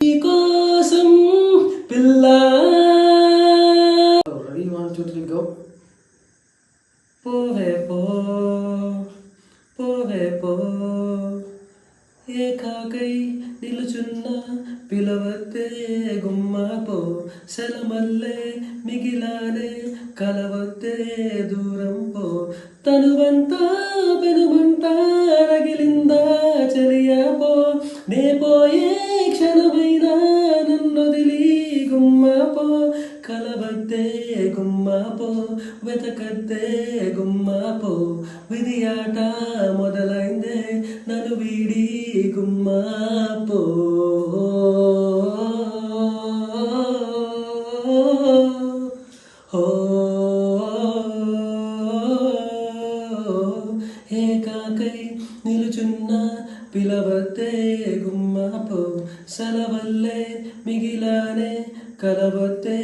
నీకోసం పిల్లా ready 1 2 3 go పోవే పో పోవే పో ఏకాకై నిలుచున్న పిలవతే గుమ్మ పో సెలమల్లే మిగిలానే కలవతే దూరం పో తనువంతా పెనుమంట రగిలిందా చలియా పో నే పోయే క్షణమైనా నన్నొదిలి గుమ్మ పో కలవద్దే గుమ్మ పో వెతకద్దే గుమ్మ పో విధియాట మొదలైందే నన్ను వీడి గుమ్మ పో ఏకాకై నిలుచున్న పిలవతే గుమ్మ పో సెలవల్లే మిగిలానే కలవతే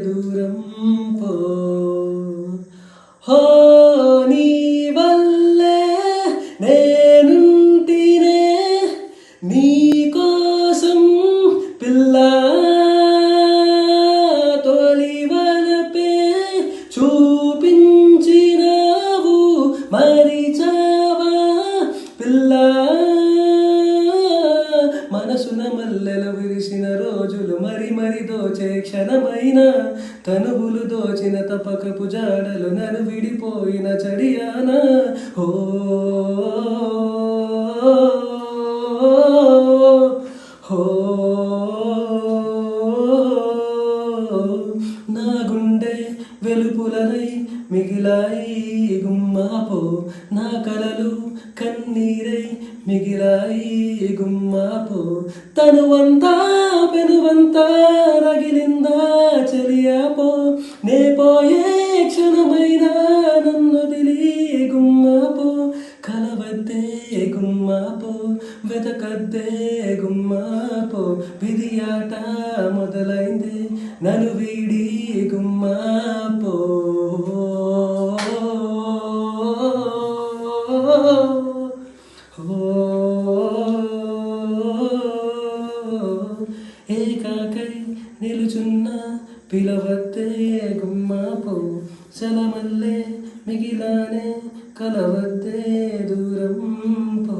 దూరం పో హో నీ వల్లే నేనుంటినే నీ కోసం పిల్లా తొలి వలపే చూపించినావు మరిచావా పిల్లా మనసున మల్లెలు విరిసిన రోజులు మరి మరి దోచే క్షణమైన తనువులు దోచిన తపకపు జాడలు నన్ను విడిపోయిన చడియాన ఓ నా గుండె వెలుపులనై మిగిలాయి గుమ్మ పో నా కలలు కన్నీరై మిగిలాయి గుమ్మ పో తనువంతా పెనువంతా రగిలిందా చలియా పో నే పోయే క్షణమైనా నన్నొదిలి గుమ్మ పో కలవద్దే గుమ్మ పో వెతకద్దే గుమ్మ పో విధియాట మొదలైంది నన్ను వీడి గుమ్మ పో ఏకాకై నిలుచున్న పిలవతే గుమ్మ పో సెలమల్లే మిగిలానే కలవతే దూరం పో